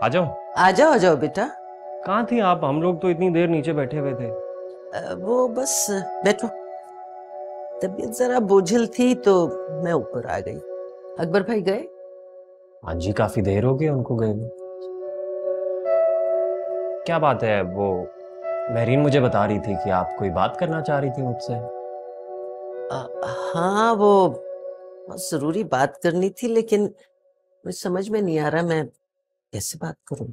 आ जाओ। आ जाओ बेटा। कहाँ थी आप? हम लोग तो इतनी देर नीचे बैठे हुए थे। वो बस बैठो, तबीयत जरा बोझिल थी तो मैं ऊपर आ गई। अकबर भाई गए? हाँ जी, काफी देर हो गई उनको गए हुए। क्या बात है? वो महरीन मुझे बता रही थी कि आप कोई बात करना चाह रही थी मुझसे। हाँ, वो बहुत जरूरी बात करनी थी, लेकिन मुझे समझ में नहीं आ रहा मैं कैसे बात करूं।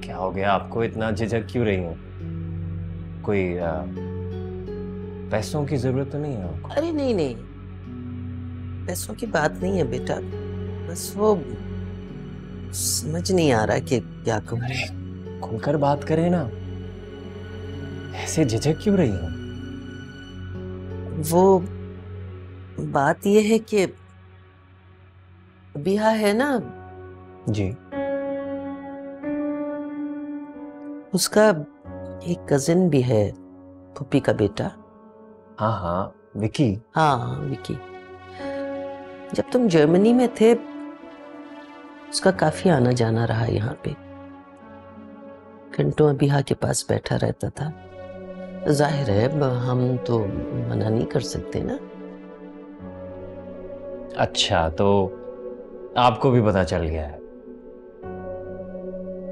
क्या हो गया आपको? इतना झिझक क्यों रही हो? कोई पैसों की जरूरत तो नहीं है आपको? अरे नहीं नहीं, पैसों की बात नहीं है बेटा, बस वो समझ नहीं आ रहा कि क्या कहूं। अरे खुलकर बात करें ना, ऐसे झिझक क्यों रही हो? वो बात ये है कि बिहा है ना, जी। उसका एक कजिन भी है, फूफी का बेटा। हाँ हाँ, विकी। हाँ विकी, जब तुम जर्मनी में थे उसका काफी आना जाना रहा यहाँ पे। घंटों बिहा के पास बैठा रहता था। जाहिर है हम तो मना नहीं कर सकते ना। अच्छा, तो आपको भी पता चल गया है?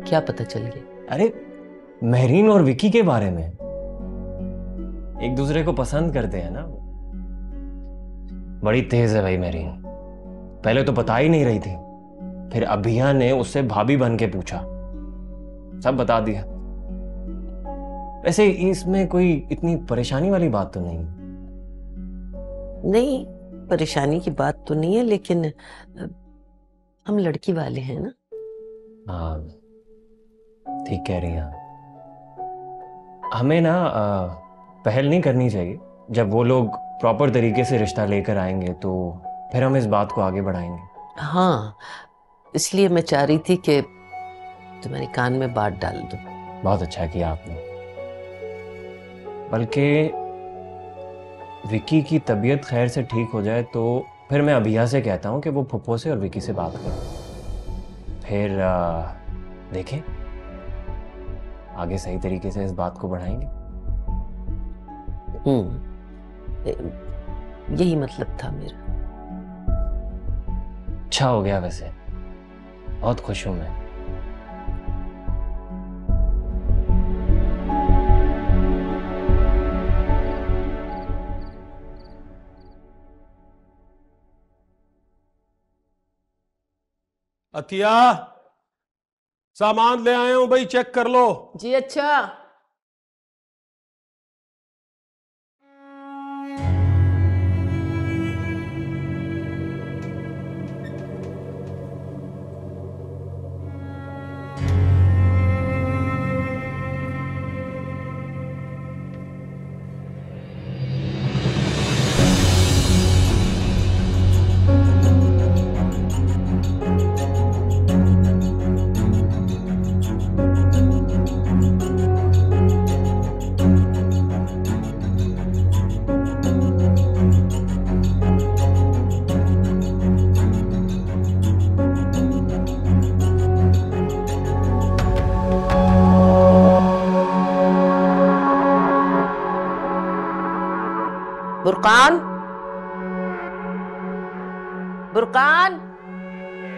क्या पता चल गया? अरे महरीन और विकी के बारे में। एक दूसरे को पसंद करते हैं ना। बड़ी तेज है भाई महरीन। पहले तो बता ही नहीं रही थी, फिर अभिया ने उससे भाभी बन के पूछा, सब बता दिया। वैसे इसमें कोई इतनी परेशानी वाली बात तो नहीं? नहीं, परेशानी की बात तो नहीं है, लेकिन हम लड़की वाले हैं ना। हाँ ठीक कह रही हैं। हमें ना पहल नहीं करनी चाहिए। जब वो लोग प्रॉपर तरीके से रिश्ता लेकर आएंगे तो फिर हम इस बात को आगे बढ़ाएंगे। हाँ, इसलिए मैं चाह रही थी कि तुम्हारे कान में बात डाल दूं। बहुत अच्छा किया आपने। बल्कि विकी की तबीयत खैर से ठीक हो जाए तो फिर मैं अभिया से कहता हूँ कि वो फुप्पो से और विकी से बात करें। फिर देखें आगे सही तरीके से इस बात को बढ़ाएंगे। यही मतलब था मेरा। अच्छा हो गया, वैसे बहुत खुश हूं मैं। अतिया, सामान ले आया हूं भाई, चेक कर लो। जी अच्छा। बुरकान, बुरकान।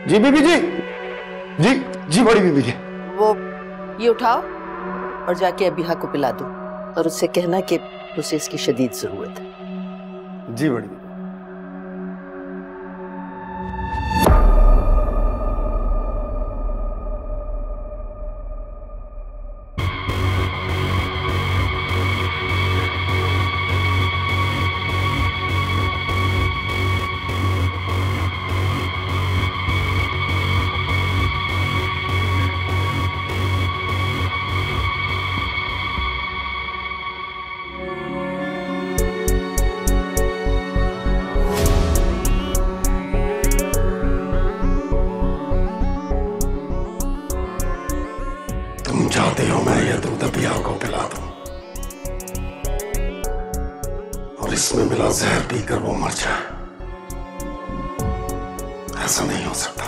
जी बीबी जी। जी जी बड़ी बीबी जी। वो ये उठाओ और जाके अबिहा को पिला दो, और उससे कहना कि उसे इसकी शदीद जरूरत है। जी बड़ी बीबी। तुम चाहते हो मैं ये दूध अबिया को पिला दूं और इसमें मिला जहर पीकर वो मर जाए? ऐसा नहीं हो सकता।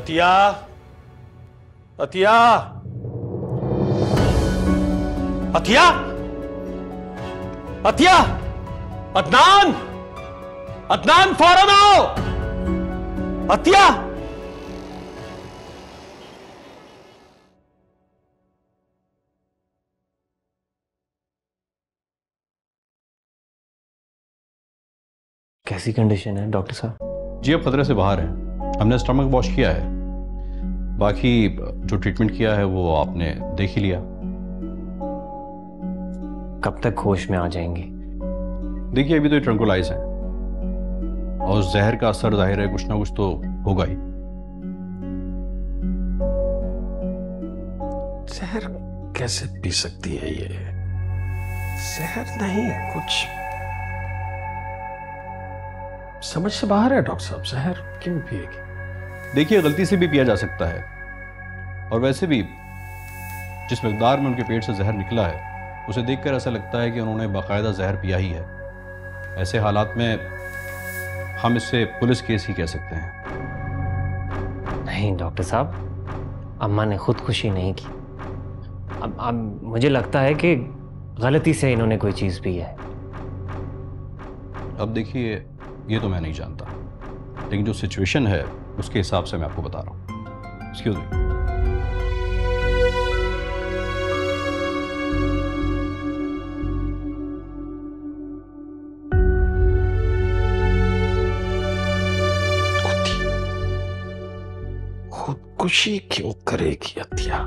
अतिया, अतिया, अतिया, अतिया, अदनान, अदनान फौरन आओ, अतिया। कैसी कंडीशन है डॉक्टर साहब? जी अब खतरे से बाहर है। हमने स्टमक वॉश किया है, बाकी जो ट्रीटमेंट किया है वो आपने देख ही लिया। कब तक होश में आ जाएंगी? देखिए अभी तो ये ट्रंकुलाइज है और जहर का असर जाहिर है कुछ ना कुछ तो होगा ही। जहर कैसे पी सकती है ये? जहर नहीं, कुछ समझ से बाहर है डॉक्टर साहब। जहर क्यों पिएगी? देखिए गलती से भी पिया जा सकता है, और वैसे भी जिस मकदार में उनके पेट से जहर निकला है उसे देखकर ऐसा लगता है कि उन्होंने बाकायदा जहर पिया ही है। ऐसे हालात में हम इससे पुलिस केस ही कह सकते हैं। नहीं डॉक्टर साहब, अम्मा ने खुदकुशी नहीं की। अब मुझे लगता है कि गलती से इन्होंने कोई चीज पी है। अब देखिए ये तो मैं नहीं जानता, लेकिन जो सिचुएशन है उसके हिसाब से मैं आपको बता रहा हूँ। Excuse me. खुदकुशी क्यों करेगी अतिया?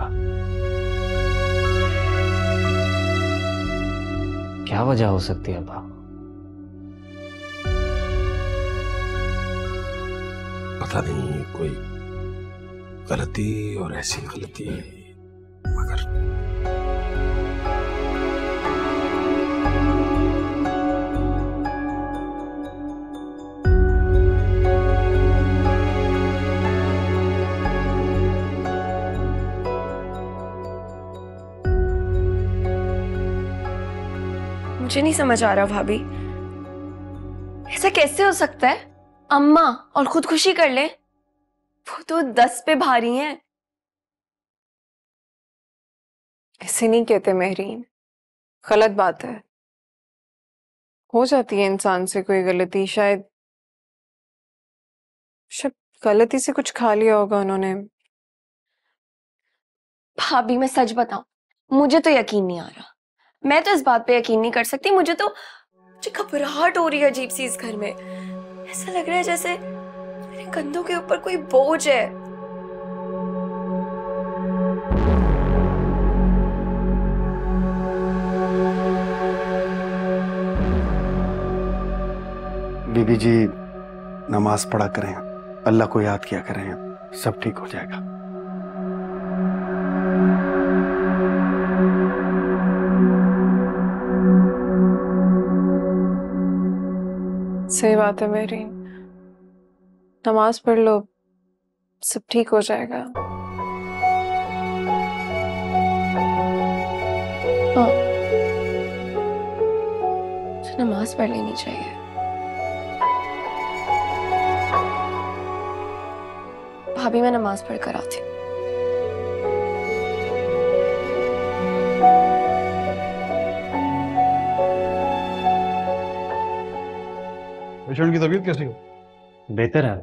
क्या वजह हो सकती है अब्बा? पता नहीं, कोई गलती और ऐसी गलती, मगर मुझे नहीं समझ आ रहा भाभी, ऐसा कैसे हो सकता है? अम्मा और खुदकुशी कर ले, वो तो 10 पे भारी हैं। ऐसे नहीं कहते महरीन, गलत बात है। हो जाती है इंसान से कोई गलती, शायद गलती से कुछ खा लिया होगा उन्होंने। भाभी मैं सच बताऊं, मुझे तो यकीन नहीं आ रहा। मैं तो इस बात पे यकीन नहीं कर सकती। मुझे घबराहट हो रही है अजीब सी इस घर में। ऐसा लग रहा है जैसे मेरे कंधों के ऊपर कोई बोझ है। बीबी जी नमाज पढ़ा करें, अल्लाह को याद किया करें, सब ठीक हो जाएगा। सही बात है महरीन, नमाज पढ़ लो, सब ठीक हो जाएगा। हाँ, नमाज पढ़ लेनी चाहिए। भाभी मैं नमाज पढ़ कर आती हूँ। पेशेंट की तबीयत कैसी हो? बेहतर है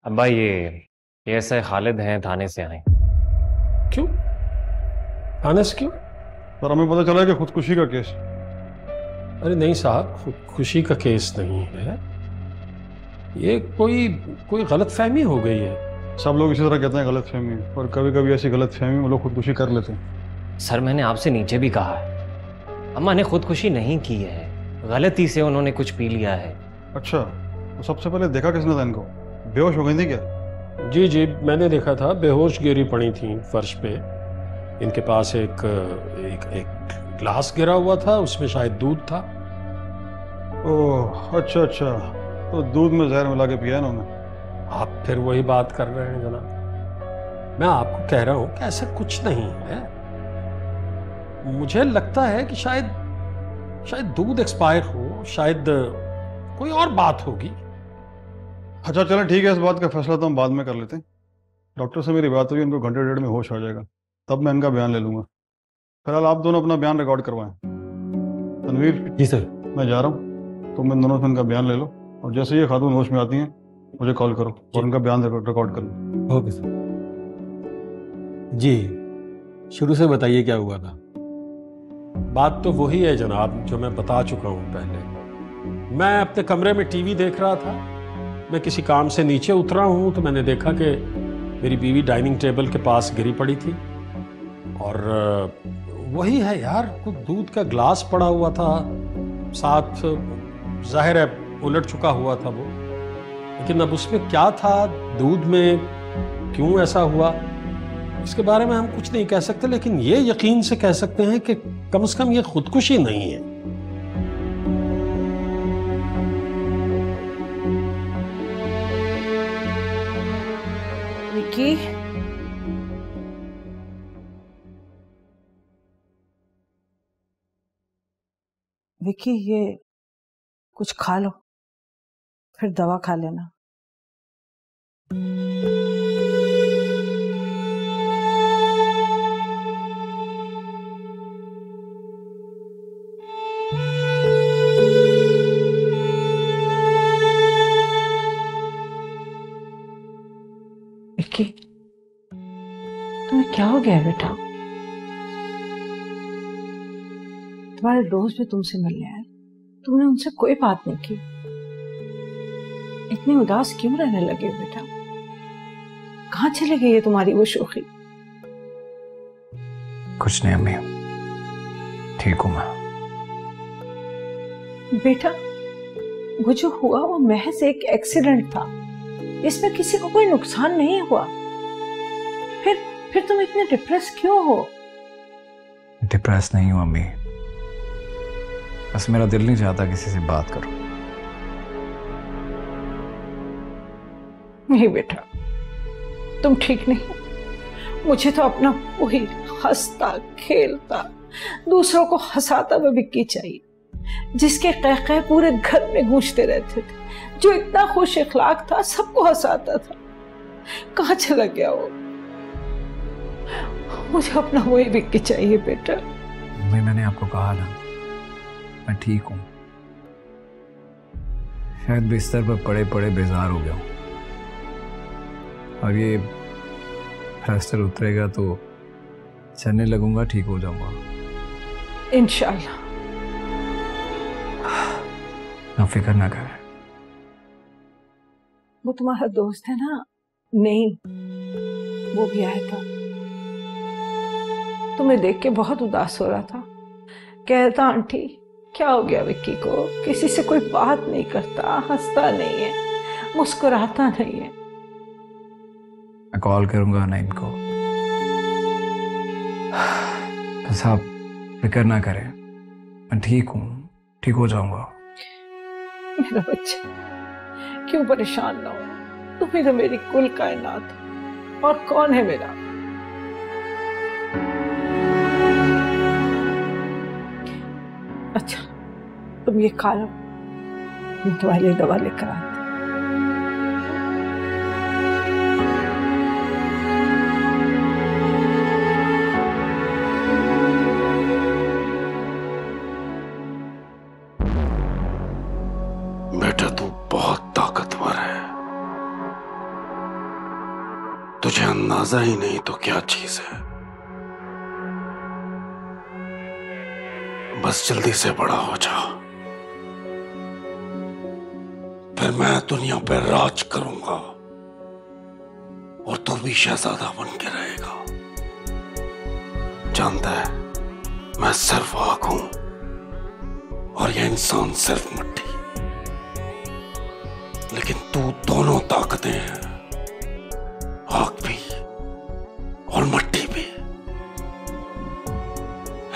अब्बा। ये ऐसे खालिद हैं, थाने से आए। क्यों? थाने से क्यों? पर हमें पता चला कि खुदकुशी का केस। अरे नहीं साहब, खुदकुशी का केस नहीं है ये। कोई गलतफहमी हो गई है। सब लोग इसी तरह कहते हैं गलतफहमी, और कभी कभी ऐसी गलतफहमी में लोग खुदकुशी कर लेते हैं। सर मैंने आपसे नीचे भी कहा है, अम्मा ने खुदकुशी नहीं की है, गलती से उन्होंने कुछ पी लिया है। अच्छा, तो सबसे पहले देखा किसने था इनको? बेहोश हो गई थी क्या? जी मैंने देखा था, बेहोश गिरी पड़ी थी फर्श पे। इनके पास एक ग्लास गिरा हुआ था, उसमें शायद दूध था। ओह अच्छा, तो दूध में जहर मिला के पिया इन्होंने। आप फिर वही बात कर रहे हैं जनाब। मैं आपको कह रहा हूं कि ऐसा कुछ नहीं है। मुझे लगता है कि शायद दूध एक्सपायर हो, शायद कोई और बात होगी। अच्छा चलो ठीक है, इस बात का फैसला तो हम बाद में कर लेते हैं। डॉक्टर से मेरी बात हुई, उनको घंटे डेढ़ में होश आ जाएगा, तब मैं इनका बयान ले लूँगा। फिलहाल आप दोनों अपना बयान रिकॉर्ड करवाएं। तनवीर। जी सर। मैं जा रहा हूँ, तुम इन दोनों से इनका बयान ले लो, और जैसे ये खातून होश में आती हैं मुझे कॉल करो और उनका बयान रिकॉर्ड कर लो। Okay sir. जी, शुरू से बताइए क्या हुआ था। बात तो वही है जनाब जो मैं बता चुका हूँ पहले। मैं अपने कमरे में टीवी देख रहा था, मैं किसी काम से नीचे उतरा हूँ तो मैंने देखा कि मेरी बीवी डाइनिंग टेबल के पास गिरी पड़ी थी, और वही है यार, कुछ दूध का ग्लास पड़ा हुआ था, साथ जाहिर है उलट चुका हुआ था वो, लेकिन अब उसमें क्या था, दूध में क्यों ऐसा हुआ, इसके बारे में हम कुछ नहीं कह सकते, लेकिन ये यकीन से कह सकते हैं कि कम से कम ये खुदकुशी नहीं है। विकी, विकी ये कुछ खा लो, फिर दवा खा लेना। विकी, तुम्हें क्या हो गया बेटा? तुम्हारे दोस्त भी तुमसे मिलने आए, तुमने उनसे कोई बात नहीं की, इतनी उदास क्यों रहने लगे बेटा? कहाँ चले गई है तुम्हारी वो शोखी? कुछ नहीं अम्मी, ठीक हूं मैं। बेटा, वो जो हुआ वो महज एक एक्सीडेंट था, इसमें किसी को कोई नुकसान नहीं हुआ, फिर तुम इतने डिप्रेस क्यों हो? डिप्रेस नहीं हूं अम्मी, बस मेरा दिल नहीं चाहता किसी से बात करूं। नहीं बेटा, तुम ठीक नहीं। मुझे तो अपना वही हंसता खेलता दूसरों को हंसाता हुआ विक्की चाहिए, जिसके कहकहे पूरे घर में गूंजते रहते थे, जो इतना खुश इखलाक था, सबको हंसाता था। कहाँ चला गया वो? मुझे अपना वही विक्की चाहिए बेटा। मैंने आपको कहा ना, मैं ठीक हूं, शायद बिस्तर पर पड़े पड़े बेजार हो गया हूं। अब ये प्लास्टर उतरेगा तो चलने लगूंगा, ठीक हो जाऊंगा इंशाल्लाह। आप फिक्र ना करें। वो तुम्हारा दोस्त है ना, नहीं, वो भी आया था, तुम्हें देख के बहुत उदास हो रहा था। कहता आंटी क्या हो गया विक्की को, किसी से कोई बात नहीं करता, हंसता नहीं है, मुस्कुराता नहीं है। मैं कॉल करूंगा नईम को, बस आप फिक्र ना करें, मैं ठीक हूँ, ठीक हो जाऊंगा। मेरा बच्चा, क्यों परेशान ना हो, तुम ही तो मेरी कुल कायनात हो, और कौन है मेरा? अच्छा तुम ये खा लो, मैं तुम्हारे लिए दवा लेकर आती। बेटा तू बहुत ताकतवर है, तुझे अंदाजा ही नहीं तो क्या चीज है। बस जल्दी से बड़ा हो जा, फिर मैं दुनिया पर राज करूंगा और तू भी शहजादा बन के रहेगा। जानता है मैं सिर्फ आग हूं और ये इंसान सिर्फ मिट्टी, लेकिन तू दोनों ताकतें हैं, आग भी और मिट्टी भी।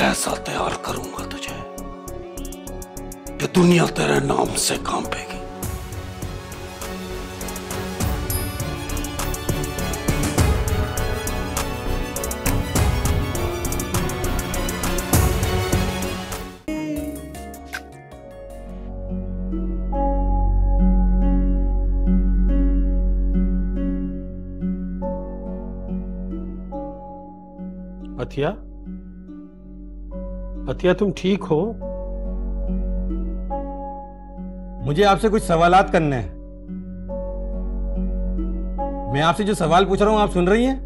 ऐसा तैयार करूंगा तुझे कि दुनिया तेरे नाम से कांपेगी। अतिया, अतिया तुम ठीक हो? मुझे आपसे कुछ सवालात करने हैं। मैं आपसे जो सवाल पूछ रहा हूं आप सुन रही हैं?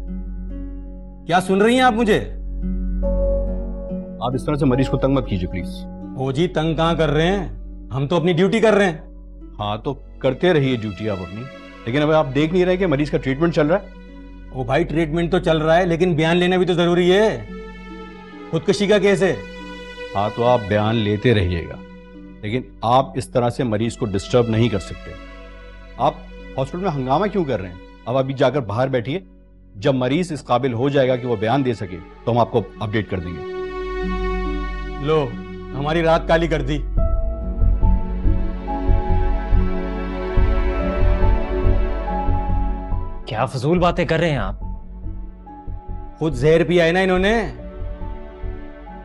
क्या सुन रही हैं आप मुझे? आप इस तरह से मरीज को तंग मत कीजिए प्लीज। ओ जी, तंग कहां कर रहे हैं, हम तो अपनी ड्यूटी कर रहे हैं। हाँ तो करते रहिए ड्यूटी आप अपनी, लेकिन अब आप देख नहीं रहे कि मरीज का ट्रीटमेंट चल रहा है। ओ भाई, ट्रीटमेंट तो चल रहा है लेकिन बयान लेना भी तो जरूरी है। खुदकुशी का केस है। हाँ तो आप बयान लेते रहिएगा, लेकिन आप इस तरह से मरीज को डिस्टर्ब नहीं कर सकते। आप हॉस्पिटल में हंगामा क्यों कर रहे हैं? अब अभी जाकर बाहर बैठिए, जब मरीज इस काबिल हो जाएगा कि वो बयान दे सके तो हम आपको अपडेट कर देंगे। लो, हमारी रात काली कर दी। क्या फजूल बातें कर रहे हैं आप? खुद जहर पिया है ना इन्होंने,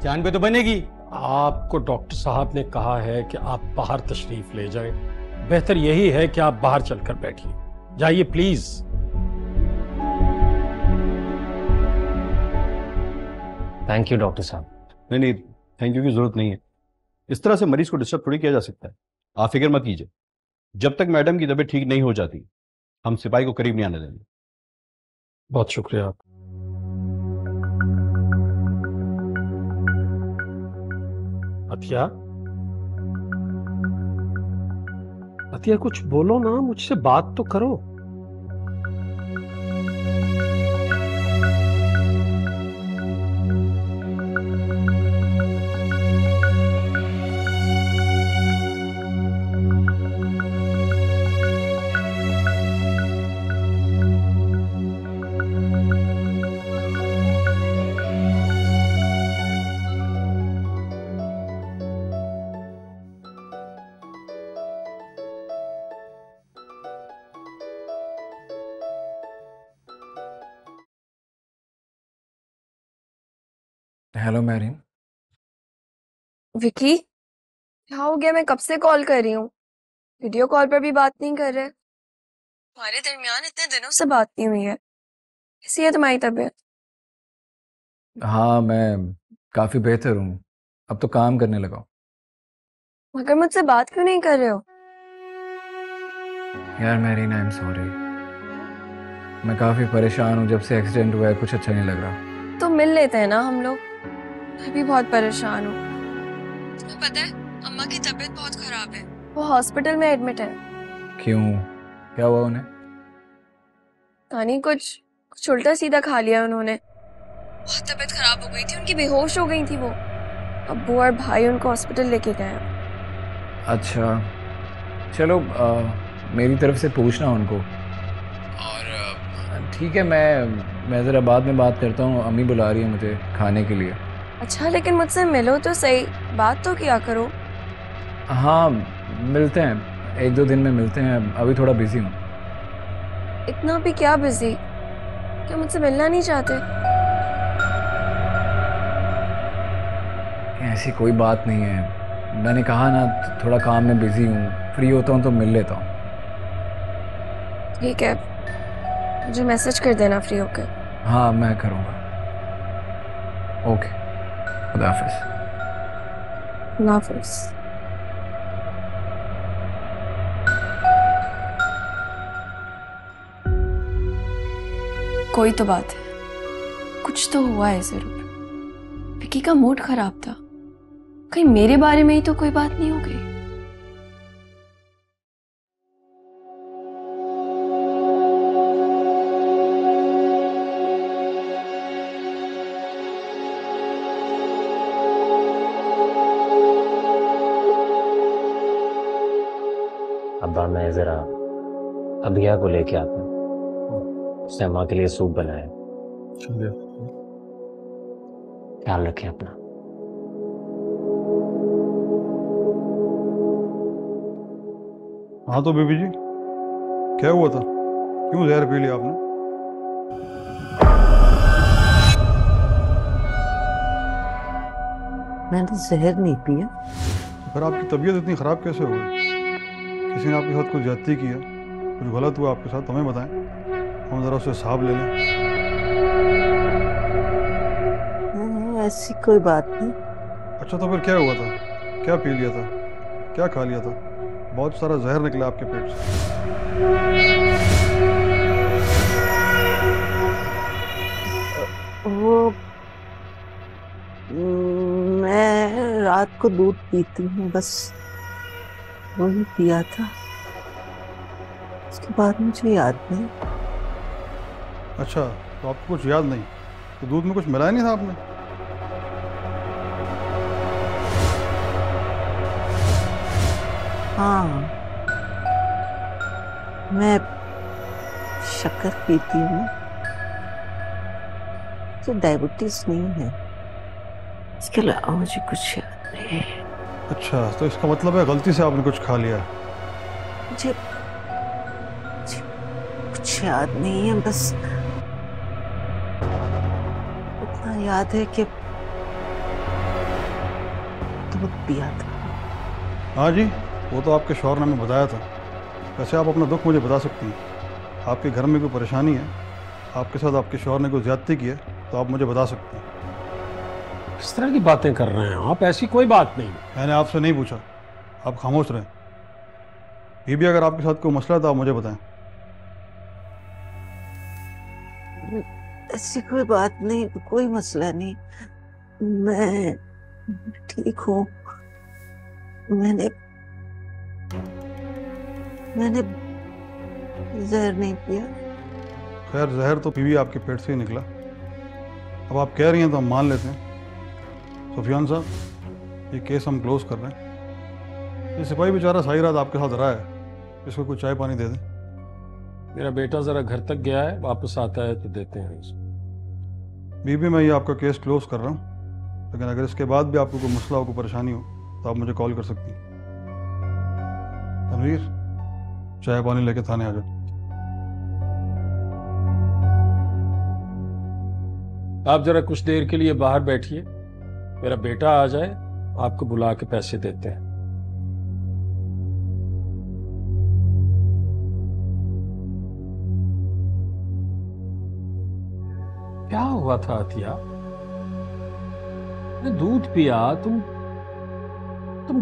जान पे तो बनेगी। आपको डॉक्टर साहब ने कहा है कि आप बाहर तशरीफ ले जाएं। बेहतर यही है कि आप बाहर चलकर बैठिए। जाइए प्लीज। थैंक यू डॉक्टर साहब। नहीं नहीं, थैंक यू की जरूरत नहीं है। इस तरह से मरीज को डिस्टर्ब थोड़ी किया जा सकता है। आप फिक्र मत कीजिए, जब तक मैडम की तबीयत ठीक नहीं हो जाती हम सिपाही को करीब नहीं आने देंगे। बहुत शुक्रिया। अतिया, अतिया कुछ बोलो ना, मुझसे बात तो करो। Hello marine. विकी, क्या हो गया? मैं कब से कॉल कर रही हूँ, वीडियो कॉल पर भी बात नहीं कर रहे। हमारे दरमियान इतने दिनों से बात नहीं हुई है। कैसी है तुम्हारी तबीयत? हाँ मैं काफ़ी बेहतर हूँ, अब तो काम करने लगा हूँ। मगर मुझसे बात क्यों नहीं कर रहे हो? यार मैरीन, आई एम सॉरी, मैं काफ़ी परेशान हूँ। जब से एक्सीडेंट हुआ है कुछ अच्छा नहीं लग रहा। तो मिल लेते हैं ना हम लोग। मैं भी बहुत परेशान हूँ। तुम्हें पता है अम्मा की तबीयत बहुत खराब है, वो हॉस्पिटल में एडमिट है। क्यों, क्या हुआ उन्हें? कहानी कुछ उल्टा सीधा खा लिया उन्होंने। बहुत तबीयत खराब हो गई थी उनकी, बेहोश हो गई थी वो। अब्बू और भाई उनको हॉस्पिटल लेके गए। अच्छा चलो, मेरी तरफ से पूछना उनको। और ठीक है, मैं ज़रा बाद में बात करता हूँ। अम्मी बुला रही है मुझे खाने के लिए। अच्छा, लेकिन मुझसे मिलो तो सही, बात तो किया करो। हाँ मिलते हैं, 1-2 दिन में मिलते हैं। अभी थोड़ा बिजी हूँ। इतना भी क्या बिजी? क्या मुझसे मिलना नहीं चाहते? ऐसी कोई बात नहीं है, मैंने कहा ना थोड़ा काम में बिजी हूँ, फ्री होता हूँ तो मिल लेता हूँ। ठीक है, मुझे मैसेज कर देना फ्री होकर। हाँ मैं करूँगा। ओके, खुदा हाफिज़। खुदा हाफिज़। कोई तो बात है, कुछ तो हुआ है जरूर। विकी का मूड खराब था, कहीं मेरे बारे में ही तो कोई बात नहीं हो गई। अब्बा, मैं जरा अबिया को लेके आता हूँ, उसने अम्मा के लिए सूप बनाया। ख्याल रखें अपना। हाँ तो बीबी जी, क्या हुआ था? क्यों जहर पी लिया आपने? मैंने जहर नहीं पिया। फिर आपकी तबीयत इतनी ख़राब कैसे हो गई? किसी ने आपके साथ कुछ ज्यादती की है? कुछ गलत हुआ आपके साथ? हमें बताएं, हम ज़रा उससे हिसाब ले लें। ऐसी कोई बात नहीं। अच्छा तो फिर क्या हुआ था? क्या पी लिया था? क्या खा लिया था? बहुत सारा जहर निकला आपके पेट से। वो मैं रात को दूध पीती हूँ, बस वही पिया था। उसके बाद मुझे याद नहीं। अच्छा तो आपको कुछ याद नहीं? तो दूध में कुछ मिलाया नहीं था आपने? हाँ, मैं शक्कर पीती हूँ। तो डायबिटीज नहीं है, इसके अलावा मुझे कुछ याद नहीं। अच्छा तो इसका मतलब है गलती से आपने कुछ खा लिया। मुझे कुछ याद नहीं है, बस इतना याद है कि दूध पिया था। हाँ जी, वो तो आपके शौहर ने हमें बताया था। वैसे आप अपना दुख मुझे बता सकती हैं। आपके घर में कोई परेशानी है, आपके साथ आपके शौहर ने कोई ज्यादती की है, तो आप मुझे बता सकते हैं। किस तरह की बातें कर रहे हैं आप? ऐसी कोई बात नहीं। मैंने आपसे नहीं पूछा, आप खामोश रहें। ये भी अगर आपके साथ कोई मसला है तो आप मुझे बताएं। ऐसी कोई बात नहीं, कोई मसला नहीं। मैं ठीक हूँ। मैंने जहर नहीं पिया। खैर जहर तो पीवी आपके पेट से ही निकला। अब आप कह रही हैं तो हम मान लेते हैं। सुफियान साहब, ये केस हम क्लोज कर रहे हैं। ये सिपाही बेचारा सारी रात आपके साथ रहा है, इसको कुछ चाय पानी दे दें। मेरा बेटा जरा घर तक गया है, वापस आता है तो देते हैं इसको। बीबी मैं ये आपका केस क्लोज कर रहा हूँ, लेकिन अगर इसके बाद भी आपको कोई मसला हो, कोई परेशानी हो, तो आप मुझे कॉल कर सकती हैं। तनवीर, चाय पानी लेके थाने आ जाओ। आप जरा कुछ देर के लिए बाहर बैठिए, मेरा बेटा आ जाए, आपको बुला के पैसे देते हैं। क्या हुआ था अतिया? दूध पिया, तुम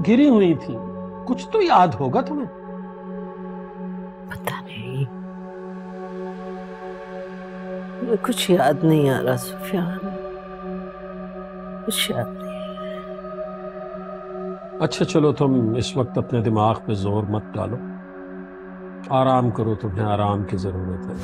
गिरी हुई थी, कुछ तो याद होगा तुम्हें। पता नहीं, मुझे कुछ याद नहीं आ रहा सुफियान, कुछ याद नहीं। अच्छा चलो, तुम इस वक्त अपने दिमाग पे जोर मत डालो, आराम करो, तुम्हें आराम की जरूरत है।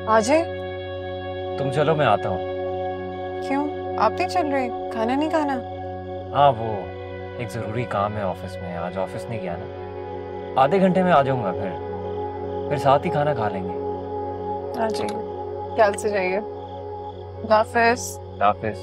अजय, तुम चलो, मैं आता हूँ। क्यों आप नहीं चल रहे? खाना नहीं खाना? हाँ, वो एक ज़रूरी काम है ऑफिस में, आज ऑफिस नहीं गया ना। आधे घंटे में आ जाऊँगा, फिर साथ ही खाना खा लेंगे। हाँ जी, ख्याल से जाइए। हाफिज। हाफिज।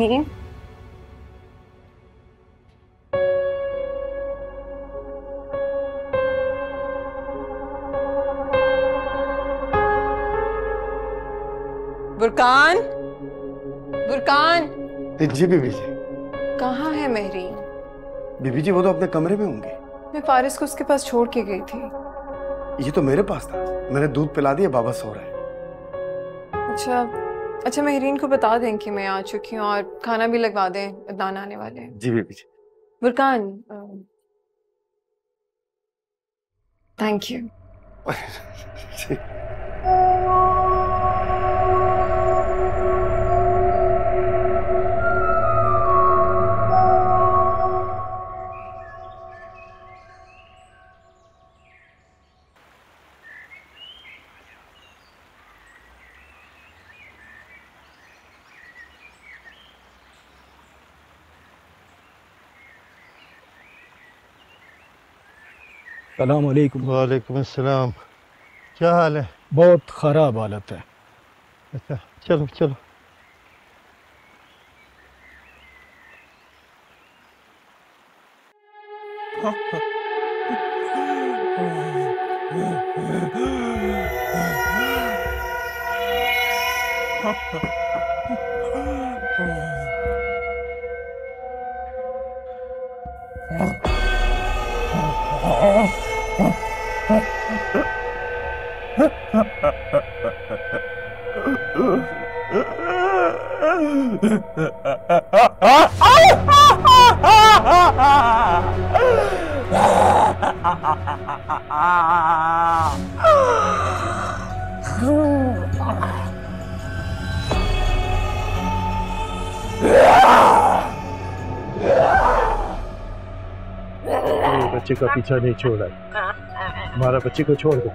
मेहरीन, बुरकान, बुरकान। जी बीबी जी। कहाँ है मेहरीन? बीबी जी वो तो अपने कमरे में होंगे। मैं फारिस को उसके पास छोड़ के गई थी। ये तो मेरे पास था, मैंने दूध पिला दिया, बाबा सो रहा है। अच्छा अच्छा, मेहरीन को बता दें कि मैं आ चुकी हूँ और खाना भी लगवा दें, अदनान आने वाले हैं। जी बीबी जी। बुरकान, थैंक यू। सलाम अलैकुम। वालेकुम अस्सलाम। क्या हाल है? बहुत ख़राब हालत है। अच्छा चलो चलो। बच्चे का पीछा नहीं छोड़ा, हमारा बच्चे को छोड़ दो।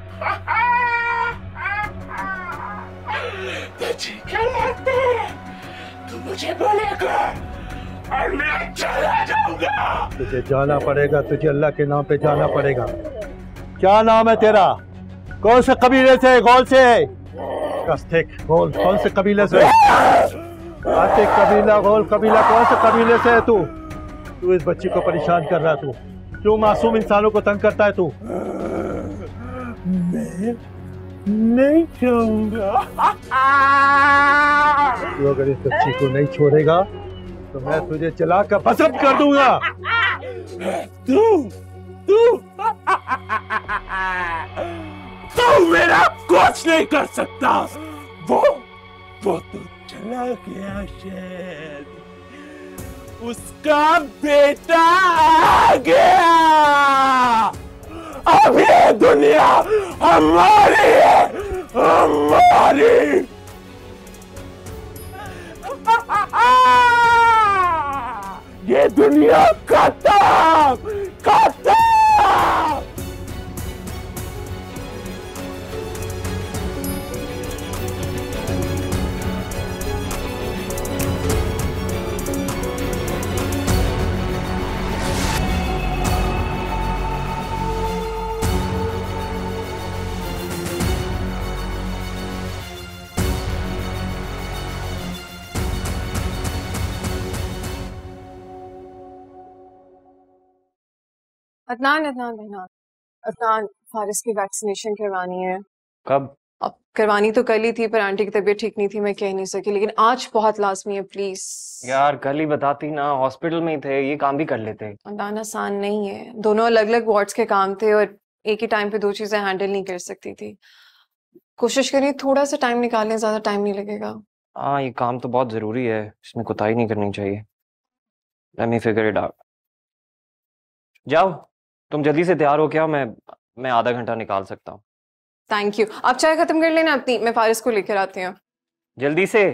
तू मुझे बोलेगा और मैं चला जाऊंगा। तुझे जाना पड़ेगा, तुझे अल्लाह के नाम पे जाना पड़ेगा। क्या नाम है तेरा? कौन से कबीले से? कौन से? कस्तिक बोल, कौन से कबीले से? आतिक कबीला बोल, कबीला कौन से कबीले से है तू? तू इस बच्ची को परेशान कर रहा है, तू क्यों मासूम इंसानों को तंग करता है तू? मैं नहीं चाहूंगा। तू अगर इस बच्ची को नहीं छोड़ेगा तो मैं तुझे जलाकर भस्म कर दूंगा। तू मेरा कुछ नहीं कर सकता। वो तो चला गया शायद, उसका बेटा आ गया। अब ये दुनिया हमारी है, हमारी। ये दुनिया खत्म खत्म। अदनान अदनान अदनान अदनान, फारिस की वैक्सीनेशन करवानी है। कब? अब करवानी तो कल ही थी, पर आंटी की तबीयत ठीक नहीं थी, मैं कह नहीं सकी, लेकिन आज बहुत लाजमी है, प्लीज। यार कल ही बताती ना, हॉस्पिटल में ही थे, ये काम भी कर लेते। अदनान आसान नहीं है, दोनों अलग अलग वार्ड्स के काम थे और एक ही टाइम पे दो चीजें हैंडल नहीं कर सकती थी। कोशिश करिए थोड़ा सा टाइम निकालें, ज्यादा टाइम नहीं लगेगा। हाँ ये काम तो बहुत जरूरी है, इसमें कोताही नहीं करनी चाहिए। Let me figure it out. जाओ तुम जल्दी से तैयार हो क्या? मैं आधा घंटा निकाल सकता हूँ। Thank you. आप चाय खत्म कर लेना अपनी, मैं फारिस को लेकर आती हूँ। जल्दी से।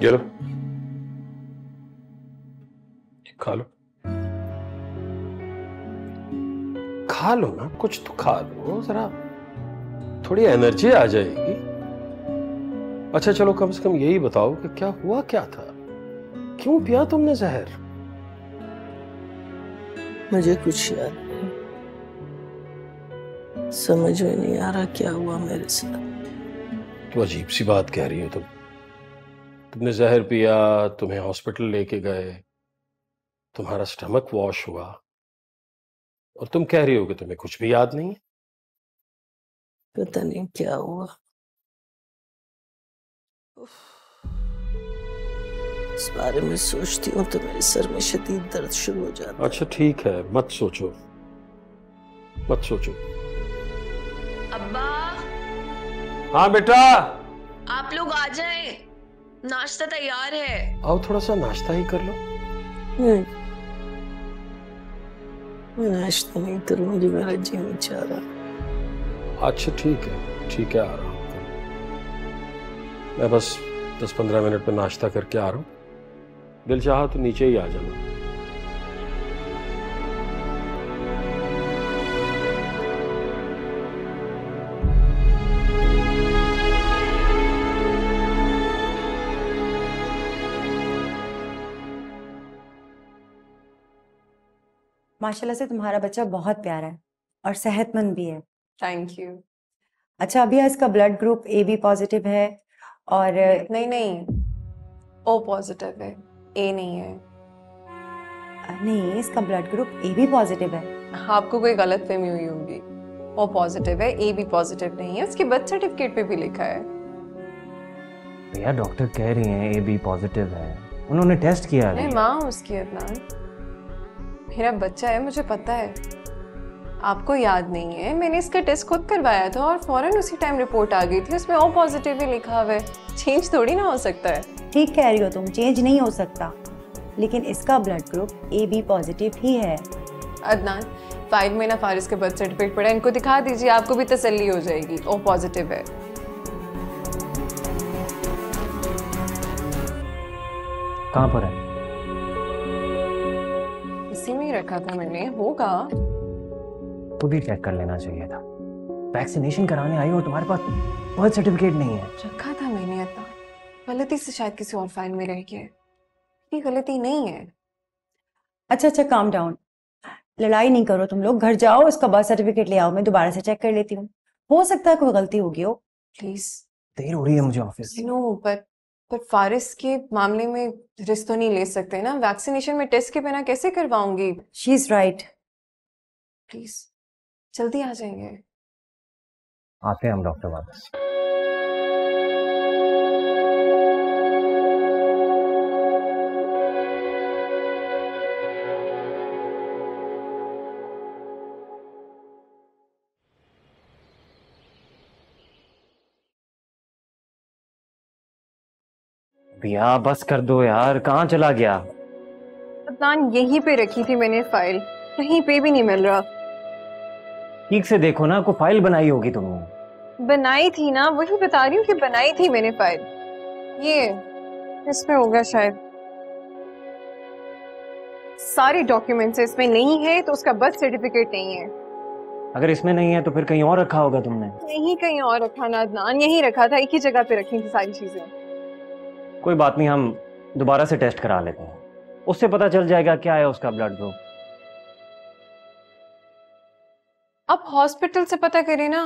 ये लो, खा लो। खा लो ना, कुछ तो खा लो, जरा थोड़ी एनर्जी आ जाएगी। अच्छा चलो, कम से कम यही बताओ कि क्या हुआ, क्या था, क्यों पिया तुमने जहर? मुझे कुछ याद नहीं, समझ में नहीं आ रहा क्या हुआ मेरे साथ। तो अजीब सी बात कह रही हो तुमने जहर पिया, तुम्हें हॉस्पिटल लेके गए, तुम्हारा स्टमक वॉश हुआ, और तुम कह रही हो कि तुम्हें कुछ भी याद नहीं है। पता नहीं क्या हुआ, इस बारे में सोचती हूँ तो मेरे सर में शदीद दर्द शुरू हो जाता है। अच्छा ठीक है, मत सोचो मत सोचो। अब्बा, हाँ बेटा, आप लोग आ जाएं, नाश्ता तैयार है। आओ थोड़ा सा नाश्ता ही कर लो। मैं नाश्ता नहीं करूंगी, मेरा जी नहीं चाह रहा। अच्छा ठीक है, आ रहा हूँ। मैं बस 10-15 मिनट में नाश्ता करके आ रहा हूँ। दिल चाहा तो नीचे ही आ जाना। माशाल्लाह से तुम्हारा बच्चा बहुत प्यारा है और सेहतमंद भी है। Thank you. अच्छा, अभी इसका ब्लड ग्रुप AB पॉजिटिव है और नहीं, O पॉजिटिव है, A नहीं है। नहीं, इसका ब्लड ग्रुप AB पॉजिटिव है। आपको कोई गलतफहमी हुई होगी। O पॉजिटिव है, AB पॉजिटिव नहीं है। उसके बर्थ सर्टिफिकेट पे भी लिखा है। भैया डॉक्टर कह रही हैं AB पॉजिटिव है, उन्होंने टेस्ट किया है। मैं माँ हूँ उसकी अदनान, मेरा बच्चा है, मुझे पता है। आपको याद नहीं है, मैंने इसका टेस्ट खुद करवाया था और फौरन उसी टाइम रिपोर्ट आ गई थी, उसमें O पॉजिटिव ही लिखा हुआ है। चेंज थोड़ी ना हो सकता है। ठीक कह रही हो तुम, चेंज नहीं हो सकता, लेकिन इसका ब्लड ग्रुप AB पॉजिटिव ही है। अदनान, 5 महीना फारिस के बर्थ सर्टिफिकेट पड़ा, इनको दिखा दीजिए, आपको भी तसल्ली हो जाएगी। O पॉजिटिव है। कहाँ पर है? इसी में ही रखा था मैंने, होगा। खुद ही चेक कर लेना चाहिए था। वैक्सीनेशन कराने आई हो, तुम्हारे पास बर्थ सर्टिफिकेट नहीं है। रखा था मैंने, अता गलती से शायद किसी और फाइल में रह गया है। ये गलती नहीं है। अच्छा, काम डाउन, लड़ाई नहीं करो तुम लोग, घर जाओ, इसका बर्थ सर्टिफिकेट ले आओ, मैं दोबारा से चेक कर लेती हूँ। हो सकता है कोई गलती होगी हो। प्लीज। देर हो रही है मुझे ऑफिस। नो, पर फारिस के मामले में रिस्क तो नहीं ले सकते ना। वैक्सीनेशन में टेस्ट के बिना कैसे करवाऊंगी? She is right. प्लीज जल्दी आ जाएंगे। आते हैं हम डॉक्टर वापस। भैया बस कर दो यार, कहाँ चला गया? अदनान, यहीं पे रखी थी मैंने फाइल, कहीं पे भी नहीं मिल रहा। ठीक से देखो ना, कोई फाइल बनाई होगी तुमने। बनाई थी ना, वही बता रही हूँ कि बनाई थी मैंने फाइल। ये इसमें होगा शायद। सारे डॉक्यूमेंट्स इसमें नहीं है, तो उसका बर्थ सर्टिफिकेट नहीं है। अगर इसमें नहीं है तो फिर कहीं और रखा होगा तुमने। नहीं, कहीं और रखा ना अदनान, यहीं रखा था, एक ही जगह पे रखी थी सारी चीजें। कोई बात नहीं, हम दोबारा से टेस्ट करा लेते हैं, उससे पता चल जाएगा क्या है उसका ब्लड ग्रुप। आप हॉस्पिटल से पता करें ना,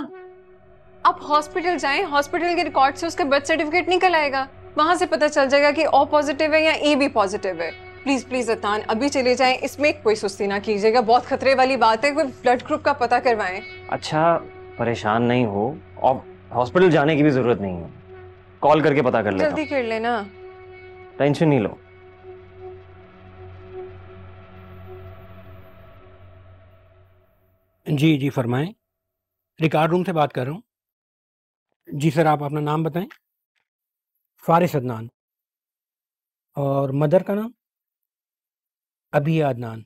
आप हॉस्पिटल जाएं, हॉस्पिटल के रिकॉर्ड से उसका बर्थ सर्टिफिकेट निकल आएगा, वहां से पता चल जाएगा कि O पॉजिटिव है या AB पॉजिटिव है। प्लीज प्लीज अदनान, अभी चले जाएं, इसमें कोई सुस्ती ना कीजिएगा, बहुत खतरे वाली बात है, कोई ब्लड ग्रुप का पता करवाएं। अच्छा परेशान नहीं हो, और हॉस्पिटल जाने की भी जरूरत नहीं है, कॉल करके पता कर लेता हूं। जल्दी कर लेना। टेंशन नहीं लो। जी फरमाएं, रिकॉर्ड रूम से बात कर रहा हूँ। जी सर, आप अपना नाम बताएं। फारिस अदनान। और मदर का नाम? अभी अदनान।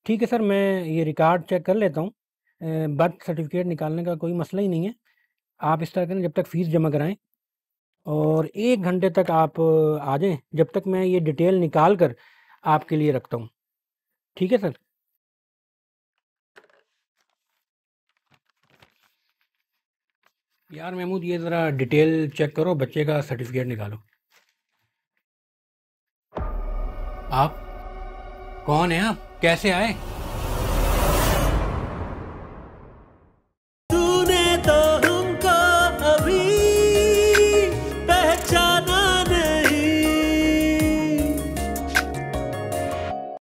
ठीक है सर, मैं ये रिकॉर्ड चेक कर लेता हूँ। बर्थ सर्टिफिकेट निकालने का कोई मसला ही नहीं है। आप इस तरह करें, जब तक फ़ीस जमा कराएं और 1 घंटे तक आप आ जाएं, जब तक मैं ये डिटेल निकाल कर आपके लिए रखता हूँ। ठीक है सर? यार महमूद, ये ज़रा डिटेल चेक करो, बच्चे का सर्टिफिकेट निकालो। आप कौन हैं? आप कैसे आए?